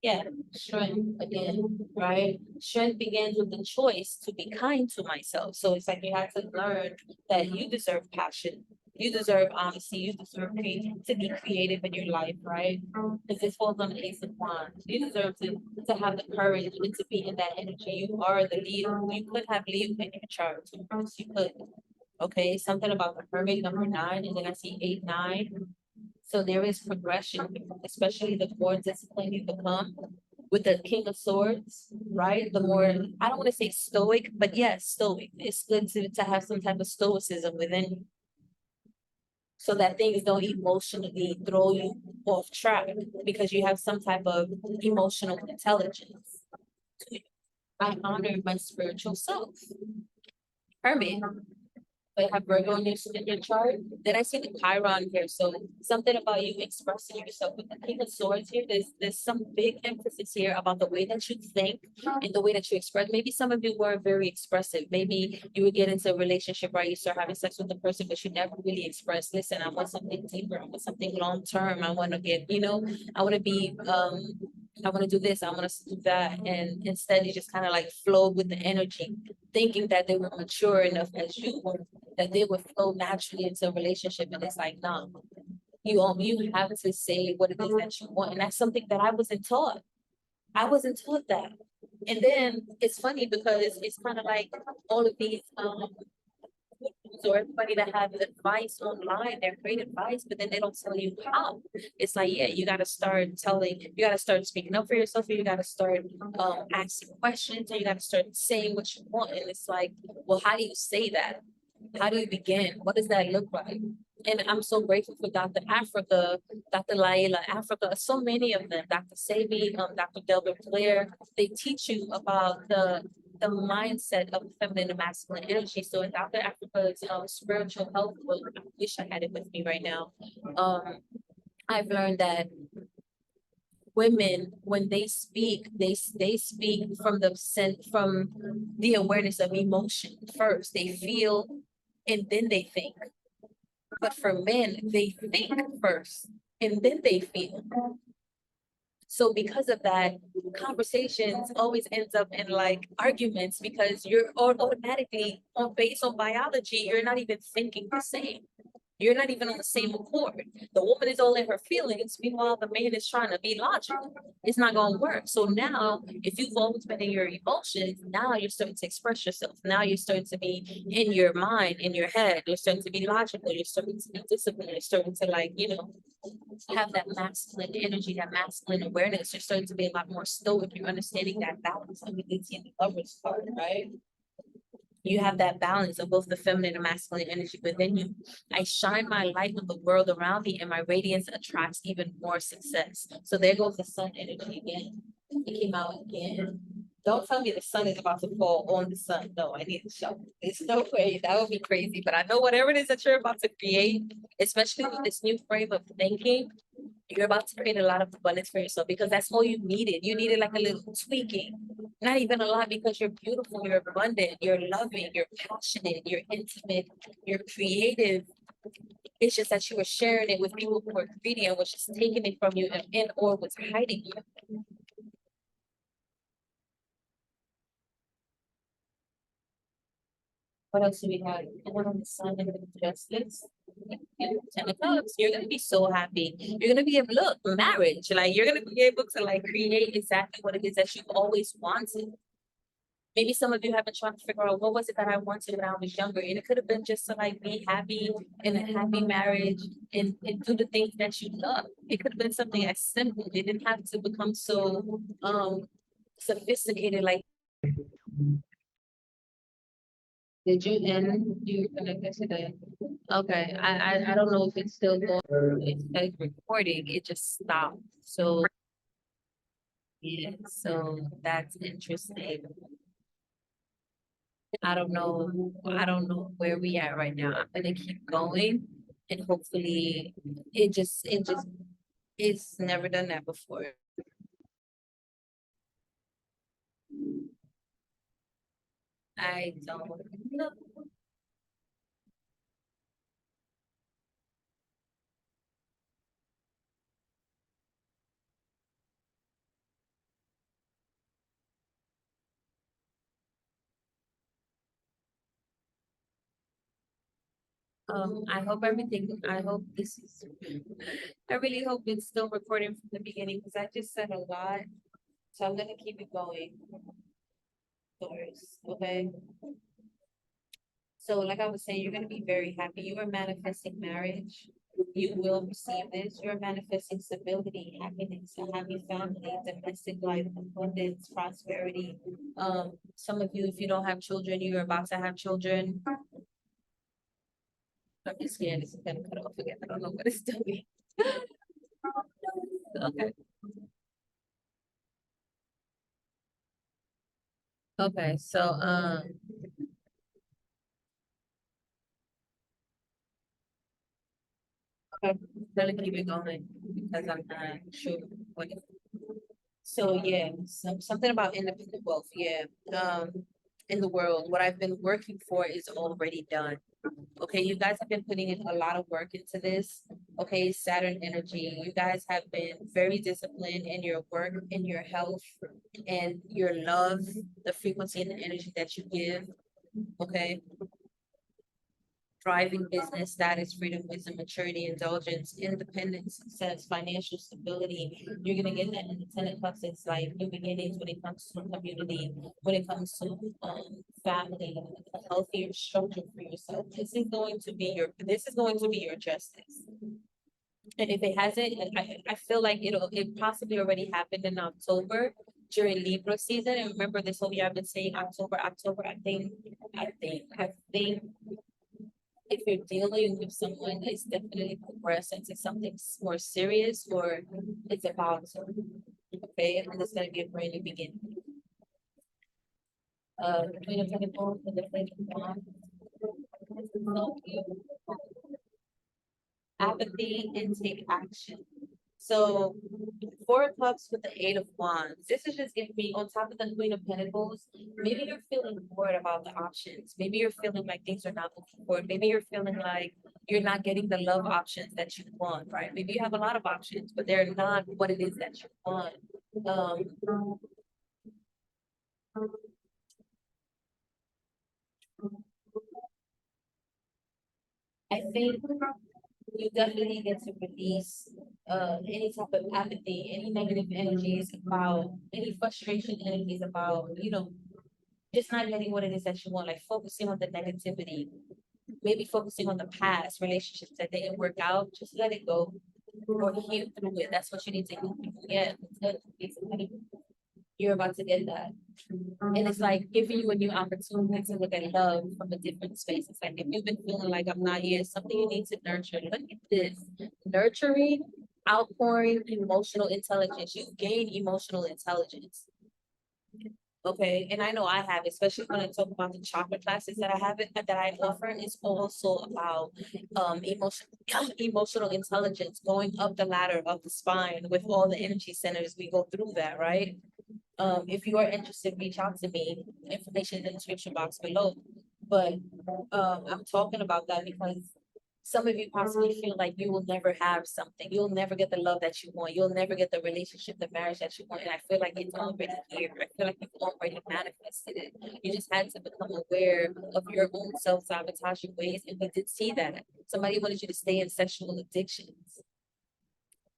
Yeah, strength again, right? Strength begins with the choice to be kind to myself. So it's like you have to learn that you deserve passion. You deserve honesty. You deserve to be creative in your life, right? Because this falls on the Ace of Wands. You deserve to have the courage and to be in that energy. You are the leader. You could have Leo in your chart. You could. Okay, something about the Hermit, number 9, and then I see 8, 9. So there is progression, especially the more disciplined you become with the King of Swords, right? The more, I don't want to say stoic, but yes, stoic. It's good to have some type of stoicism within you so that things don't emotionally throw you off track because you have some type of emotional intelligence. I honor my spiritual self. Hermit, but have Virgo in your chart, then I see the Chiron here. So something about you expressing yourself with the King of Swords here. There's some big emphasis here about the way that you think and the way that you express. Maybe some of you weren't very expressive. Maybe you would get into a relationship, right? You start having sex with the person, but you never really express, listen, I want something deeper, I want something long term. I want to get, I want to be I want to do this, I want to do that. And instead you just kind of like flow with the energy, thinking that they were mature enough as you were, that they would flow naturally into a relationship. And it's like, no, you have to say what it is that you want. And that's something that I wasn't taught. I wasn't taught that. And then it's funny because it's kind of like all of these so everybody that have advice online, they're great advice, but then they don't tell you how. It's like, yeah, you gotta start telling, you gotta start speaking up for yourself, or you gotta start asking questions, or you gotta start saying what you want. And it's like, well, how do you say that? How do you begin? What does that look like? And I'm so grateful for Dr. Africa, Dr. Laila Africa, so many of them, Dr. Sabi, Dr. Delbert Blair, they teach you about the mindset of feminine and masculine energy. So in Dr. Africa's spiritual health book, I wish I had it with me right now. I've learned that women, when they speak, they speak from the awareness of emotion first. They feel and then they think. But for men, they think first and then they feel. So because of that, conversations always ends up in like arguments because you're automatically based on biology, you're not even thinking the same. You're not even on the same accord. The woman is all in her feelings, meanwhile, the man is trying to be logical. It's not going to work. So now, if you've always been in your emotions, now you're starting to express yourself. Now you're starting to be in your mind, in your head. You're starting to be logical. You're starting to be disciplined. You're starting to, like, have that masculine energy, that masculine awareness. You're starting to be a lot more stoic. You're understanding that balance of the and the lovers part, right? You have that balance of both the feminine and masculine energy within you. I shine my light on the world around me, and my radiance attracts even more success. So there goes the sun energy again. It came out again. Don't tell me the sun is about to fall on the sun. No, I need to show. There's no way. That would be crazy. But I know whatever it is that you're about to create, especially with this new frame of thinking, you're about to create a lot of abundance for yourself because that's all you needed. You needed like a little tweaking, not even a lot, because you're beautiful, you're abundant, you're loving, you're passionate, you're intimate, you're creative. It's just that you were sharing it with people who were greedy and was just taking it from you and or was hiding you. What else do we have? One on the sun and justice. Ten of Cups, you're gonna be so happy. You're gonna be able to look marriage, like you're gonna be able to like create exactly what it is that you've always wanted. Maybe some of you have been trying to figure out what was it that I wanted when I was younger. And it could have been just to like be happy in a happy marriage and do the things that you love. It could have been something as simple. It didn't have to become so sophisticated. Like, did you end you connected to the okay. I don't know if it's still going, it's like recording, it just stopped. So yeah, so that's interesting. I don't know where we at right now. I'm gonna keep going and hopefully it just it's never done that before. I don't know. I hope this is I really hope it's still recording from the beginning because I just said a lot. So I'm gonna keep it going first, okay? So like I was saying, you're gonna be very happy. You are manifesting marriage. You will receive this. You're manifesting stability, happiness, a happy family, domestic life, abundance, prosperity. Some of you, if you don't have children, you're about to have children. I'm just scared this is gonna cut off again. I don't know what it's doing. Okay. Okay. So okay, gonna keep it going because I'm not sure what. So yeah, something about independent wealth. Yeah. In the world, what I've been working for is already done. Okay, you guys have been putting in a lot of work into this. Okay, Saturn energy. You guys have been very disciplined in your work, in your health, and your love, the frequency and the energy that you give. Okay, thriving business status, freedom, wisdom, maturity, indulgence, independence, success, financial stability. You're gonna get that in the 10 of Cups. It's like new beginnings when it comes to community, when it comes to family, a healthier structure for yourself. This is going to be your justice. And if it hasn't, I feel like it possibly already happened in October during Libra season. And remember this whole year I've been saying October. I think if you're dealing with someone that is definitely progressed into something more serious or it's about to, okay, and it's gonna be a brand new beginning. Queen of Pentacles and the Page of Wands. Apathy and take action. So 4 of Cups with the 8 of Wands. This is just giving me on top of the Queen of Pentacles. Maybe you're feeling bored about the options. Maybe you're feeling like things are not moving forward. Maybe you're feeling like you're not getting the love options that you want, right? Maybe you have a lot of options, but they're not what it is that you want. Um, I think you definitely get to release any type of apathy, any negative energies about any frustration energies about, just not getting what it is that you want, like focusing on the negativity, maybe focusing on the past relationships that didn't work out, just let it go or heal through it. That's what you need to heal through. Yeah, it's good. You're about to get that. And it's like giving you a new opportunity to look at love from a different space. It's like if you've been feeling like I'm not here, something you need to nurture. Look at this. Nurturing, outpouring, emotional intelligence. You gain emotional intelligence. Okay, and I know I have, especially when I talk about the chakra classes that I have that I offer, it's also about emotional emotional intelligence, going up the ladder of the spine with all the energy centers. We go through that, right? If you are interested, reach out to me. Information is in the description box below. But I'm talking about that because some of you possibly feel like you will never have something. You'll never get the love that you want. You'll never get the relationship, the marriage that you want. And I feel like it's already here. I feel like you've already manifested it. You just had to become aware of your own self-sabotaging ways. And we did see that. Somebody wanted you to stay in sexual addictions.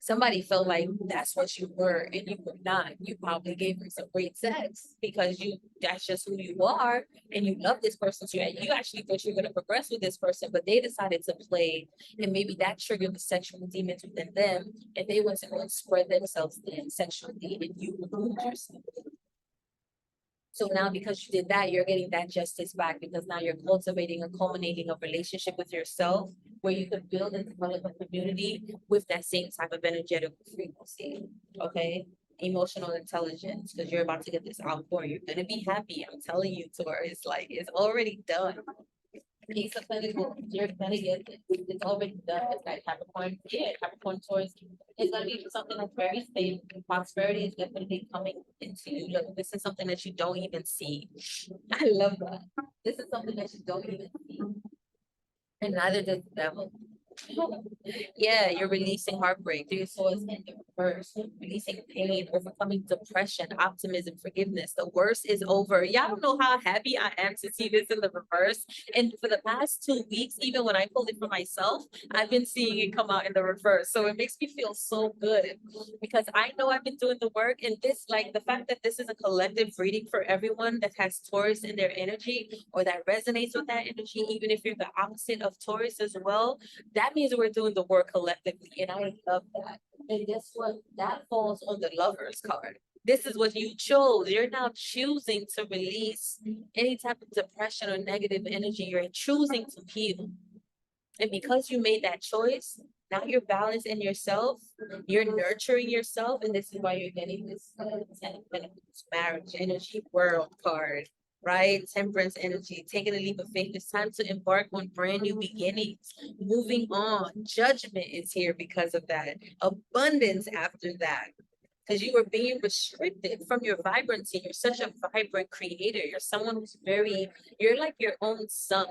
somebody felt like that's what you were and you were not. You probably gave her some great sex because that's just who you are and you love this person. So you actually thought you were going to progress with this person, but they decided to play, and maybe that triggered the sexual demons within them, and they went to go and spread themselves thin sexually, and you removed yourself. So now because you did that, you're getting that justice back because now you're cultivating and culminating a relationship with yourself where you can build and develop a community with that same type of energetic frequency. Okay. Emotional intelligence, because you're about to get this outpour. You're gonna be happy. I'm telling you, Tor. It's like it's already done. Ace of Pentacles, you're gonna get it. It's already done. It's like Capricorn, yeah, Capricorn Taurus. It's gonna be something that's very stable. Prosperity is definitely coming into you. Look, this is something that you don't even see. I love that. This is something that you don't even see. And neither does the devil. Yeah, you're releasing heartbreak through your swords in the reverse, releasing pain, overcoming depression, optimism, forgiveness. The worst is over. Y'all don't know how happy I am to see this in the reverse. And for the past 2 weeks, even when I pulled it for myself, I've been seeing it come out in the reverse. So it makes me feel so good because I know I've been doing the work. And this, like the fact that this is a collective reading for everyone that has Taurus in their energy or that resonates with that energy, even if you're the opposite of Taurus as well, that means we're doing the work collectively. And I love that. And guess what? That falls on the Lovers card. This is what you chose. You're now choosing to release any type of depression or negative energy. You're choosing to heal. And because you made that choice, now you're balanced in yourself, you're nurturing yourself, and this is why you're getting this marriage energy world card, right? Temperance energy, taking a leap of faith. It's time to embark on brand new beginnings, moving on. Judgment is here because of that. Abundance after that. Because you were being restricted from your vibrancy. You're such a vibrant creator. You're someone who's you're like your own sun.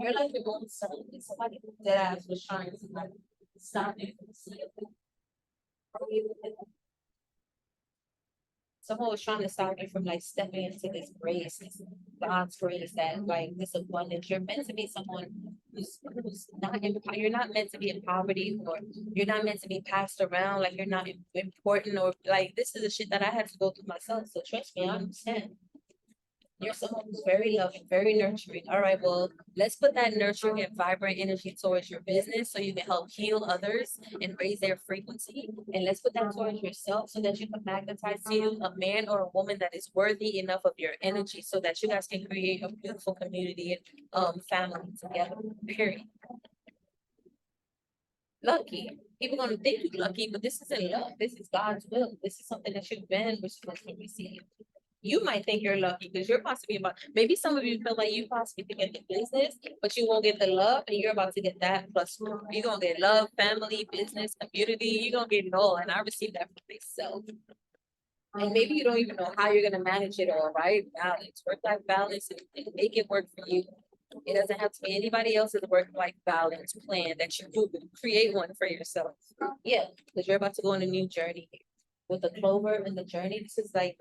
You're like your own son. It's somebody that ass was trying to like stop you from seeing it. Someone was trying to stop you from like stepping into this grace, this God's grace, that like this abundance. You're meant to be someone who's not in, you're not meant to be in poverty, or you're not meant to be passed around like you're not important, or like this is the shit that I had to go through myself. So trust me, I understand. You're someone who's very loving, very nurturing. All right, well, let's put that nurturing and vibrant energy towards your business so you can help heal others and raise their frequency. And let's put that towards yourself so that you can magnetize to you a man or a woman that is worthy enough of your energy so that you guys can create a beautiful community and family together. Period. Lucky. People gonna think you lucky, but this isn't luck. This is God's will. This is something that you've been supposed to receive. You might think you're lucky because you're possibly about, maybe some of you feel like you possibly can get the business, but you won't get the love, and you're about to get that plus more. You're gonna get love, family, business, community, you're gonna get it all. And I received that for myself. And maybe you don't even know how you're gonna manage it all, right? Balance, work-life balance, and make it work for you. It doesn't have to be anybody else's work-life balance plan that you do. Create one for yourself. Yeah, because you're about to go on a new journey with the clover and the journey. This is like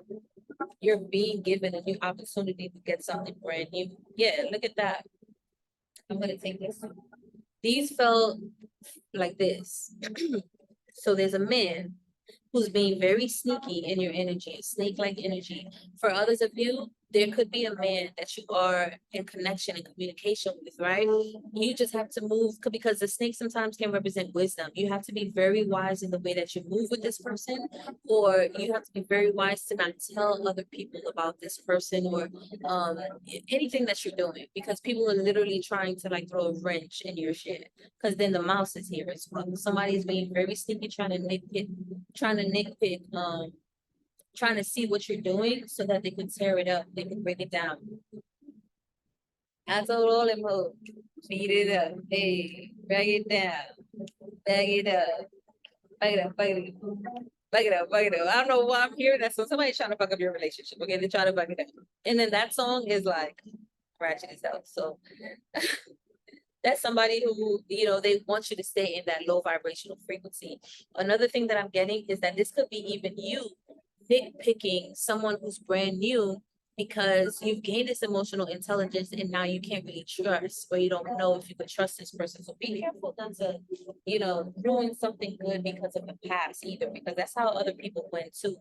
you're being given a new opportunity to get something brand new. Yeah, look at that. I'm gonna take this. These felt like this. So there's a man who's being very sneaky in your energy, snake-like energy. For others of you, there could be a man that you are in connection and communication with, right? You just have to move because the snake sometimes can represent wisdom. You have to be very wise in the way that you move with this person, or you have to be very wise to not tell other people about this person or anything that you're doing, because people are literally trying to like throw a wrench in your shit. Because then the mouse is here as well. Somebody's being very sneaky, trying to nitpick, trying to see what you're doing so that they can tear it up, they can break it down. As a rolling mode, beat it up, hey, drag it down, bag it up, bag it up, bag it up. Bug it up, bug it up. I don't know why I'm hearing that. So somebody's trying to fuck up your relationship. Okay, they're trying to bug it up. And then that song is like ratchet as hell. So that's somebody who, they want you to stay in that low vibrational frequency. Another thing that I'm getting is that this could be even you nitpicking someone who's brand new because you've gained this emotional intelligence and now you can't really trust, or you don't know if you could trust this person. So be careful not to, ruin something good because of the past either, because that's how other people went too.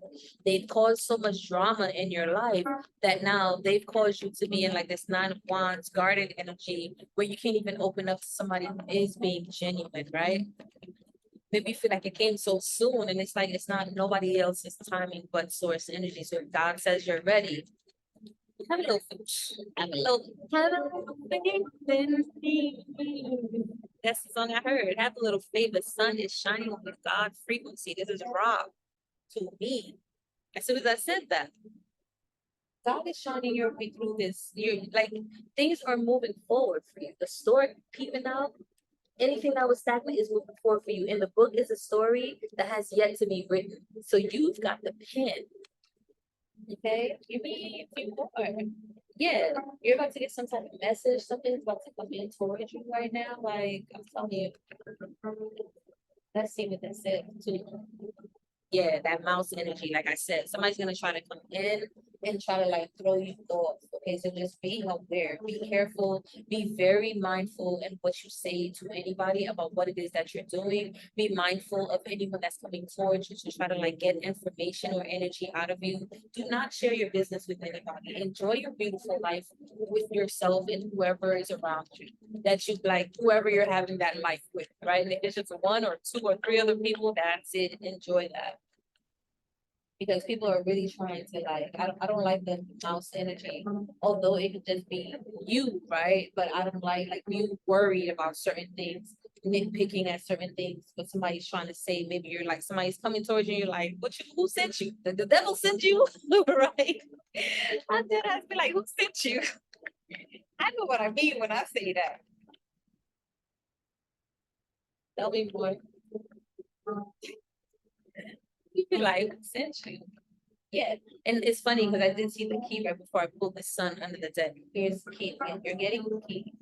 They've caused so much drama in your life that now they've caused you to be in like this Nine of Wands guarded energy where you can't even open up to somebody who is being genuine, right? Maybe you feel like it came so soon and it's like it's not nobody else's timing but source energy. So if God says you're ready, have a little, have a little, have a little faith. That's the song I heard. Have a little faith. The sun is shining on God's frequency. This is raw to me. As soon as I said that, God is shining your way through this. You're like things are moving forward for you. The story peeping out. Anything that was stagnant is moving forward for you. And the book is a story that has yet to be written. So you've got the pen. Okay? You be more. Yeah, you're about to get some type of message. Something's about to come in towards you right now. Like I'm telling you. Let's see what that says too. Yeah, that mouse energy, like I said, somebody's gonna try to come in and try to like throw you off. Okay, so just be aware, be careful, be very mindful in what you say to anybody about what it is that you're doing. Be mindful of anyone that's coming towards you to try to like get information or energy out of you. Do not share your business with anybody. Enjoy your beautiful life with yourself and whoever is around you. That you like, whoever you're having that life with, right? And if it's just one or two or three other people, that's it. Enjoy that because people are really trying to like I don't like the mouse energy, although it could just be you, right? But I don't like you worried about certain things, nitpicking at certain things, but somebody's trying to say maybe you're like somebody's coming towards you and you're like, who sent you? The devil sent you, right? I did I be like, who sent you? I know what I mean when I say that. Tell me more. You be like, who sent you? Yeah, and it's funny because I did see the key right before I pulled the sun under the deck. Here's the key. You're getting the key.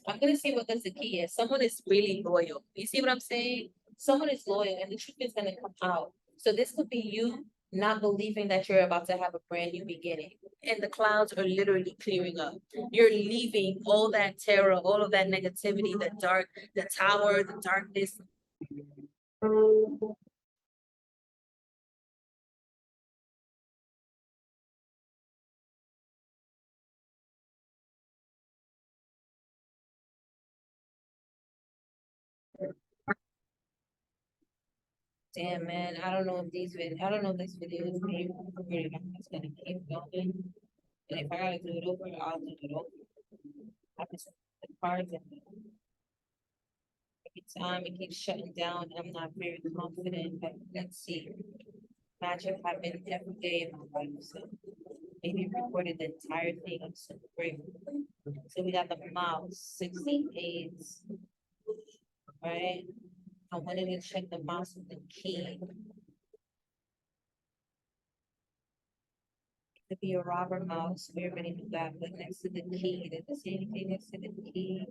I'm gonna see what this the key is. Someone is really loyal. You see what I'm saying? Someone is loyal, and the truth is gonna come out. So this could be you not believing that you're about to have a brand new beginning, and the clouds are literally clearing up. You're leaving all that terror, all of that negativity, the dark, the tower, the darkness. Damn man, I don't know if I don't know if this video is being recorded. I'm just gonna keep going. And if I gotta do it over, I'll do it over. I just the cards and every time it keeps shutting down. I'm not very confident. But let's see. Magic happened every day in my life. So maybe recorded the entire thing. I'm so grateful. So we got the mouse, 68, right? I wanted to check the mouse with the key. Could be a robber mouse. We already knew that, but next to the key, did it say anything next to the key?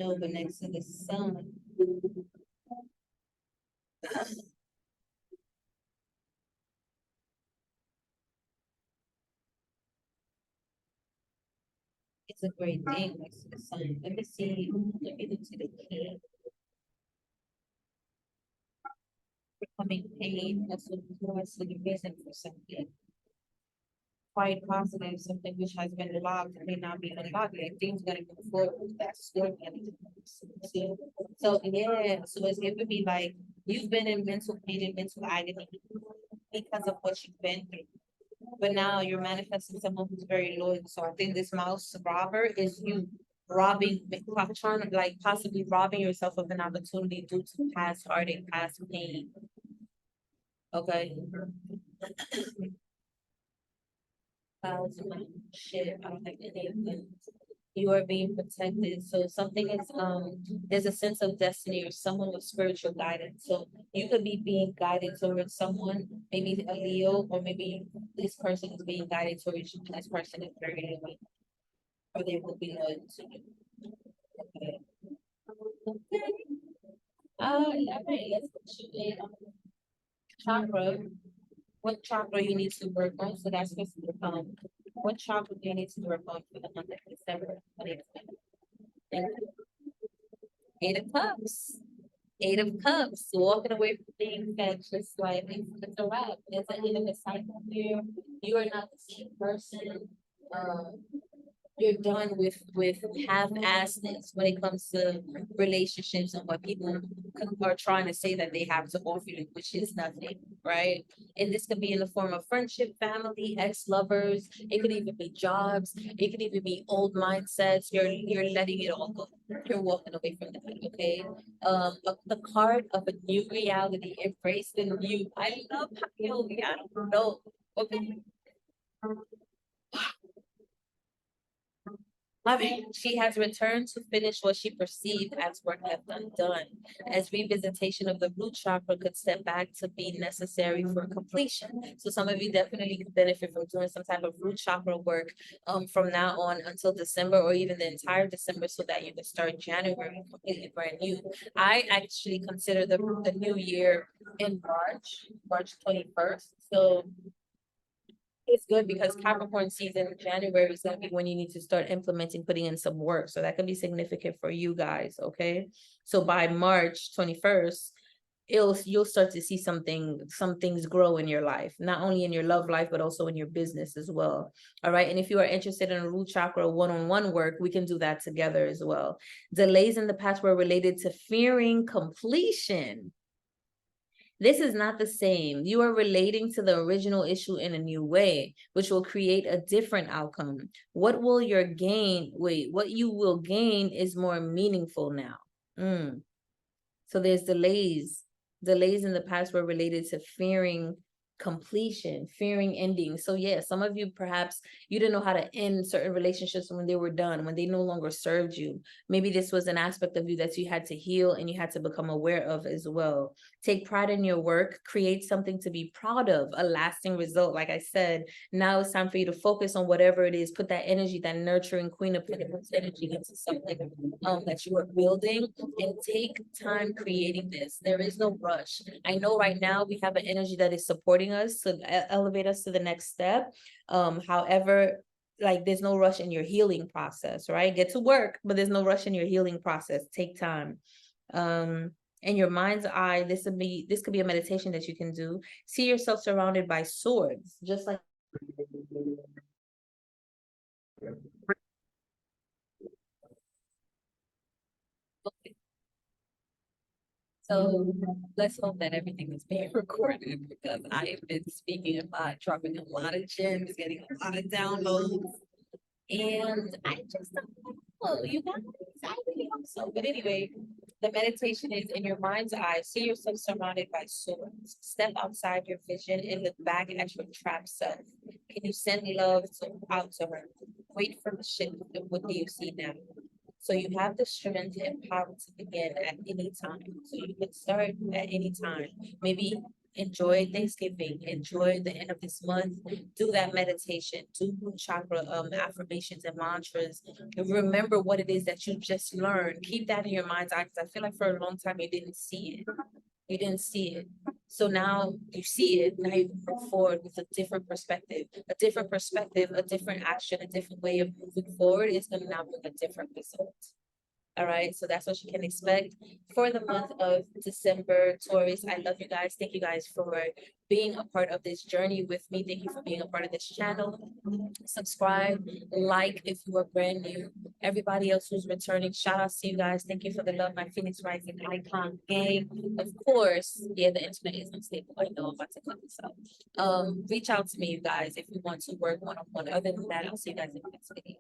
No, but next to the sun. It's a great thing next to the sun. Let me see. Let me look to the key. Becoming pain. That's the reason for something. Quite positive, something which has been locked may not be unlocked. Like things gonna move forward with that story. So yeah, so it's giving me like you've been in mental pain and mental agony because of what you've been through. But now you're manifesting someone who's very loyal. So I think this mouse robber is you robbing, trying to like possibly robbing yourself of an opportunity due to past heartache, past pain. Okay. Shit, I don't think any of them. You are being protected. So something is there's a sense of destiny or someone with spiritual guidance. So you could be being guided towards someone, maybe a Leo, or maybe this person is being guided towards you. This person is very loyal, or they will be loyal to you. Okay. Okay. All right, let's put you in chakra. what chakra you need to work on. So that's what chakra do you need to work on for the month of December 2020? Thank you. Eight of Cups. Eight of Cups. Walking away from things that just like it's a wrap. It's an end of a cycle here. You are not the same person. Um, you're done with half-assedness when it comes to relationships and what people are trying to say that they have to offer you, which is nothing, right? And this could be in the form of friendship, family, ex-lovers. It could even be jobs. It could even be old mindsets. You're letting it all go. You're walking away from that, okay? The card of a new reality, embrace the new. I love how I don't know. Okay. Loving, she has returned to finish what she perceived as work left undone, as revisitation of the root chakra could step back to be necessary for completion. So some of you definitely could benefit from doing some type of root chakra work from now on until December or even the entire December so that you can start January completely brand new. I actually consider the new year in March 21st. So it's good because Capricorn season, January is gonna be when you need to start implementing, putting in some work. So that can be significant for you guys, okay? So by March 21st, you'll start to see some things grow in your life, not only in your love life, but also in your business as well. All right. And if you are interested in a root chakra one-on-one work, we can do that together as well. Delays in the past were related to fearing completion. This is not the same. You are relating to the original issue in a new way, which will create a different outcome. What you will gain is more meaningful now. So there's delays. Delays in the past were related to fearing completion, fearing ending. So yeah, some of you perhaps you didn't know how to end certain relationships when they were done, when they no longer served you. Maybe this was an aspect of you that you had to heal and you had to become aware of as well. Take pride in your work, create something to be proud of, a lasting result. Like I said, now it's time for you to focus on whatever it is, put that energy, that nurturing Queen of Pentacles energy into something that you are building, and take time creating this. There is no rush. I know right now we have an energy that is supporting us to elevate us to the next step. However, like there's no rush in your healing process, right? Get to work, but there's no rush in your healing process. Take time. In your mind's eye, this could be a meditation that you can do. See yourself surrounded by swords, just like so let's hope that everything is being recorded because I have been speaking a lot, dropping a lot of gems, getting a lot of downloads. And I just don't know, you guys, I really hope so. But anyway, the meditation is in your mind's eye. See yourself surrounded by swords. Step outside your vision and look back at your trapped self. Can you send love out to her? Wait for the shift. What do you see now? So you have the strength and power to begin at any time. So you can start at any time. Maybe enjoy Thanksgiving, enjoy the end of this month, do that meditation, do root chakra affirmations and mantras. And remember what it is that you just learned. Keep that in your mind's eye because I feel like for a long time you didn't see it. You didn't see it. So now you see it. Now you can move forward with a different perspective, a different action, a different way of moving forward is going to now bring a different result. All right, so that's what you can expect for the month of December, Taurus. I love you guys. Thank you guys for being a part of this journey with me. Thank you for being a part of this channel. Subscribe, like if you are brand new. Everybody else who's returning, shout out to you guys. Thank you for the love, my Phoenix Rising icon gang. Of course, yeah, the internet is unstable. I know I'm about to cut this out. Reach out to me, you guys, if you want to work one-on-one. Other than that, I'll see you guys in the next video.